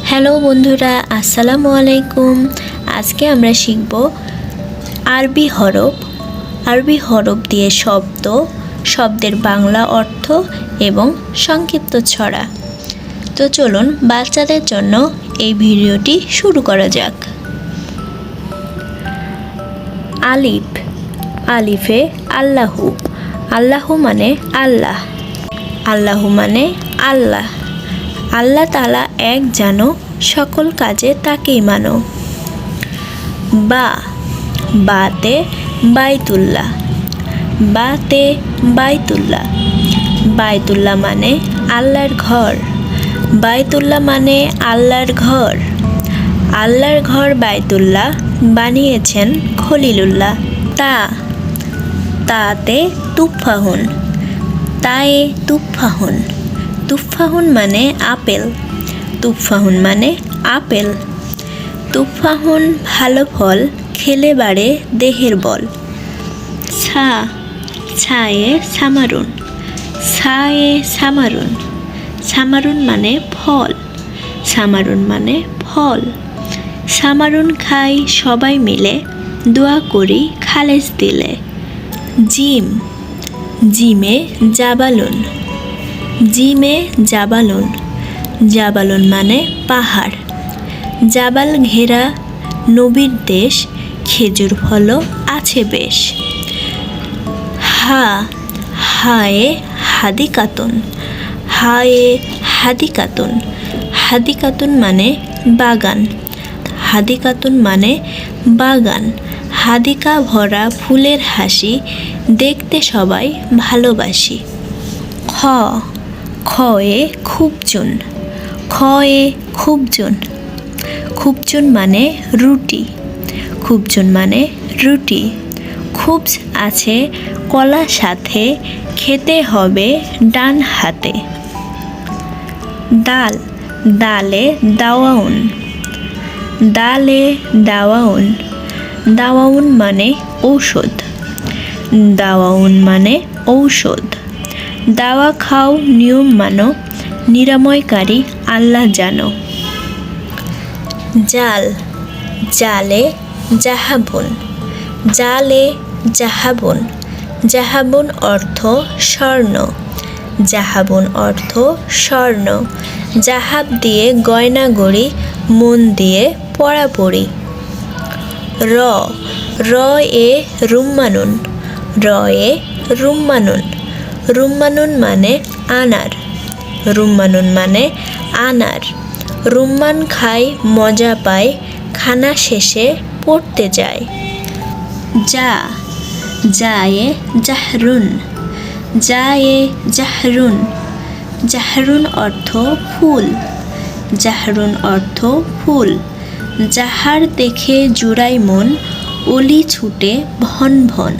Hello বন্ধুরা, আসসালামু আলাইকুম। আজকে আমরা শিখব আরবি হরফ দিয়ে শব্দের বাংলা অর্থ এবং সংক্ষিপ্ত ছড়া। তো চলুন বাচ্চাদের জন্য এই ভিডিওটি শুরু করা যাক। আলিফ, আলিফে আল্লাহু, আল্লাহু মানে আল্লাহ, আল্লাহু মানে আল্লাহ, আল্লাহ তাআলা এক জানো, সকল কাজে তাকেই মানো। বা, বাতে বাইতুল্লাহ, বাতে বাইতুল্লাহ, বাইতুল্লাহ মানে আল্লাহর ঘর, বাইতুল্লাহ মানে আল্লাহর ঘর, আল্লাহর ঘর বাইতুল্লাহ বানিয়েছেন খলিলুল্লাহ। তা, তাতে তুফাহুন, তায়ে তুফাহুন, তুফাহুন মানে আপেল, তুফাহুন মানে আপেল, তুফাহুন ভালো ফল, খেলে বাড়ে দেহের বল। ছা, ছায়ে সামারুন, ছায়ে সামারুন, সামারুন মানে ফল, সামারুন মানে ফল, সামারুন খাই সবাই মিলে, দোয়া করি খালেস দিলে। জিম, জিমে জাবালুন, জিমে জাবালুন, জাবালুন মানে পাহাড়, জাবাল ঘেরা নবীর দেশ, খেজুর ফলও আছে বেশ। হা, হায়ে হাদিকাতুন, হায়ে হাদিকাতুন, হাদিকাতুন মানে বাগান, হাদিকাতুন মানে বাগান, হাদিকা ভরা ফুলের হাসি, দেখতে সবাই ভালোবাসি। খ, খয়ে খুবজুন, খয়ে খুবজুন, খুবজুন মানে রুটি, খুবজুন মানে রুটি, খুবজ আছে কলা সাথে, খেতে হবে ডান হাতে। দাল, দালে দাওয়াউন, দালে দাওয়াউন, দাওয়াউন মানে ঔষধ, দাওয়াউন মানে ঔষধ, দাওয়া খাও নিয়ম মানো, নিরাময়কারী আল্লাহ জানো। জাল, জালে জাহাবুন, জালে জাহাবুন, জাহাবুন অর্থ স্বর্ণ, জাহাবুন অর্থ স্বর্ণ, জাহাব দিয়ে গয়না গড়ি, মন দিয়ে পড়াপড়ি। র, র এ রুম্মানুন, র এ রুম্মানুন, রুম্মানুন মানে আনার, রুম্মানুন মানে আনার, রুম্মান খাই মজা পায়, খানা শেষে পড়তে যায়। যা, জায়ে জাহরুন, জায়ে জাহরুন, জাহরুন অর্থ ফুল, জাহরুন অর্থ ফুল, যাহার দেখে জুড়াই মন, অলি ছুটে ভন ভন।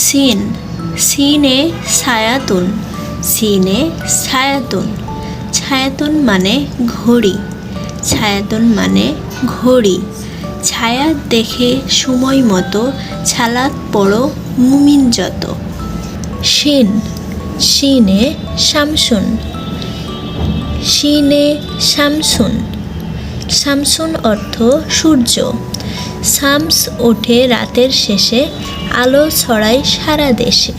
সিন, সিনে ছায়াতুন, সিনে ছায়াতুন, ছায়াতুন মানে ঘড়ি, ছায়াতুন মানে ঘড়ি, ছায়া দেখে সময় মতো, ছালাত পড়ো মুমিন যত। শিন, শিনে শামসুন, শিনে শামসুন, শামসুন অর্থ সূর্য, শামস ওঠে রাতের শেষে, আলো ছড়ায় সারা দেশে।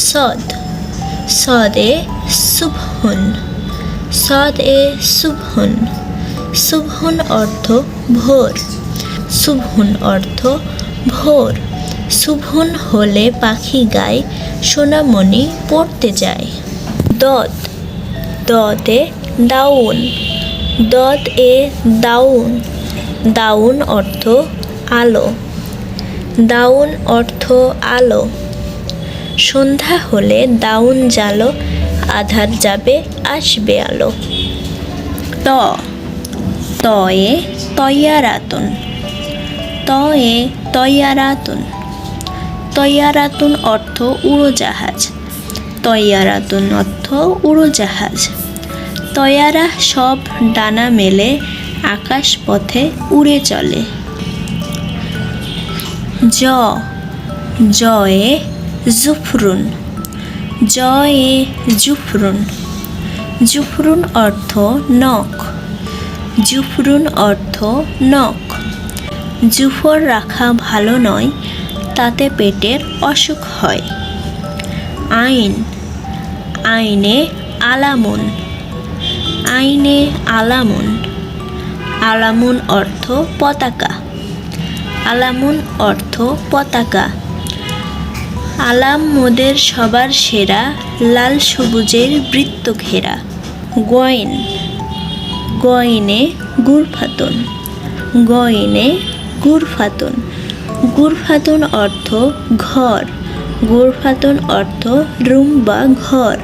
সদ, সদে সুবহুন, সদ এ সুবহুন, সুবহুন অর্থ ভোর, সুবহুন অর্থ ভোর, সুবহুন হলে পাখি গায়, সোনামণি পড়তে যায়। দদ, দদে দাউন, দদ এ দাউন, দাউন অর্থ আলো, দাউন অর্থ আলো, সন্ধ্যা হলে দাউন জ্বালো, আধার যাবে আসবে আলো। ত, তয়ে তৈয়ারাতুন, তয়ে তৈয়ারাতুন, তৈয়ারাতুন অর্থ উড়োজাহাজ, তৈয়ারাতুন অর্থ উড়োজাহাজ, তৈয়ারা সব ডানা মেলে, আকাশ পথে উড়ে চলে। জ, জয়ে জুফরুন, জয়ে জুফরুন। জুফরুন অর্থ নখ। জুফরুন অর্থ নখ। জুফর রাখা ভালো নয়, তাতে পেটের অসুখ হয়। আইন। আইনে আলামুন। আইনে আলামুন। আলামুন অর্থ পতাকা। আলামুন অর্থ পতাকা। আলাম মোদের সবার সেরা, লাল সবুজের বৃত্ত ঘেরা। গয়ন। গয়নে গুরফাতুন। গয়নে গুরফাতুন। গুরফাতুন অর্থ ঘর। গুরফাতুন অর্থ রুম বা ঘর।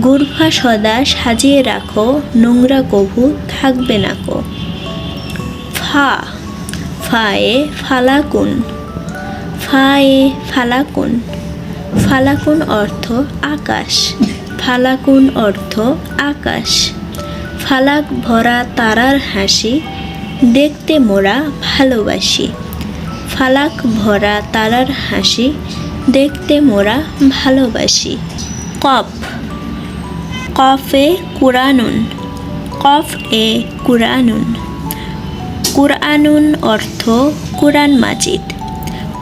গুরফা সদা সাজিয়ে রাখো, নোংরা কভু থাকবে না কো। ফা। ফায়ে ফালাকুন। ফায়ে ফালাকুন। ফালাকুন অর্থ আকাশ। ফালাকুন অর্থ আকাশ। ফালাক ভরা তারার হাসি, দেখতে মোরা ভালোবাসি। ফালাক ভরা তারার হাসি, দেখতে মোরা ভালোবাসি। কফ। কফে কুরআনুন। কফ এ কুরআনুন। কুরআনুন অর্থ কুরআন মাজিদ।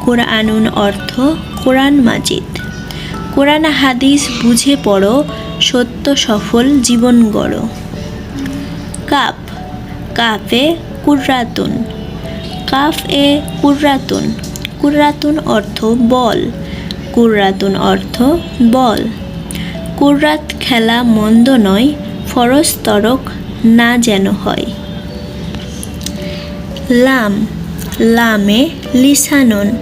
কুরআনুন অর্থ কুরআন মাজিদ। কোরআন হাদিস বুঝে পড়ো, সত্য সফল জীবন গড়ো। কাফ। কাফে কুররাতুন। কাফ এ কুররাতুন। কুররাতুন অর্থ বল। কুররাতুন অর্থ বল। কুররাত খেলা মন্দ নয়, ফরজ তরক না যেন হয়। লাম। লামে লিসানুন।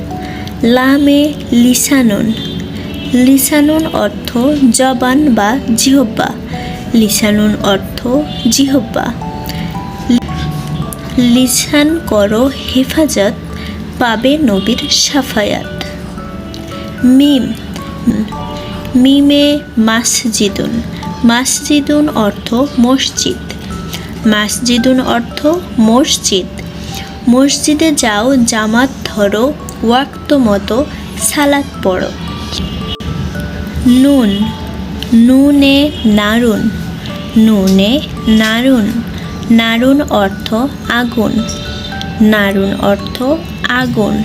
লামে লিসানুন। লিসানুন অর্থ জবান বা জিহ্বা। লিসানুন অর্থ জিহ্বা। লিসান করো হেফাজত, পাবে নবীর সাফায়াত। মিম। মিমে মাসজিদুন। মাসজিদুন অর্থ মসজিদ। মাসজিদুন অর্থ মসজিদ। মসজিদে যাও, জামাত ধরো, ওয়াক্ত মতো সালাত পড়ো। নুন। নুনে নারুন। নুনে নারুন। নারুন অর্থ আগুন। নারুন অর্থ আগুন।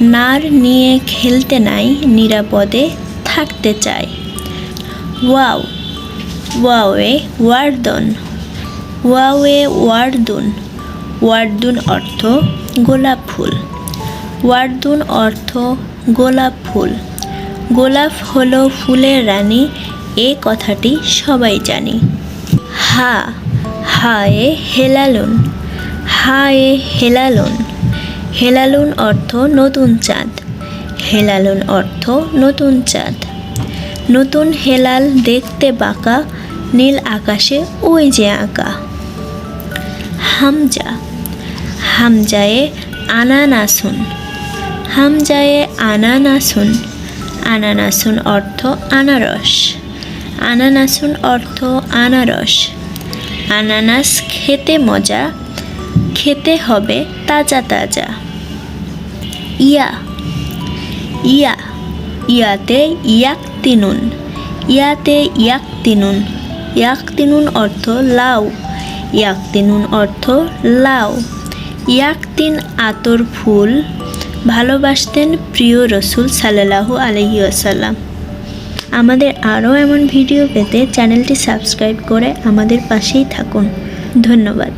নার নিয়ে খেলতে নাই, নিরাপদে থাকতে চাই। ওয়াও। ওয়াওয়ে ওয়ার্দন। ওয়াওয়ে ওয়ার্দুন। ওয়ার্দুন অর্থ গোলাপ ফুল। ওয়ার্দুন অর্থ গোলাপ ফুল। গোলাপ হলো ফুলের রানী, এ কথাটি সবাই জানি। হা। হায়ে হেলালুন। হায়ে হেলালুন। হেলালুন অর্থ নতুন চাঁদ। হেলালুন অর্থ নতুন চাঁদ। নতুন হেলাল দেখতে বাঁকা, নীল আকাশে ওই যে আঁকা। হামজা। হামজায়ে আনানাসুন। হামজায়ে আনানাসুন। আনানাসুন অর্থ আনারস। আনানাসুন অর্থ আনারস। আনানাস খেতে মজা, খেতে হবে তাজা তাজা। ইয়া। ইয়া। ইয়াতে ইয়াকতিনুন। ইয়াতে ইয়াকতিনুন। ইয়াকতিনুন অর্থ লাউ। ইয়াকতিনুন অর্থ লাউ। ইয়াকতিন আতর ফুল ভালোবাসতেন প্রিয় রসুল সাল্লাল্লাহু আলাইহি ওয়াসাল্লাম। আমাদের আরও এমন ভিডিও পেতে চ্যানেলটি সাবস্ক্রাইব করে আমাদের পাশেই থাকুন। ধন্যবাদ।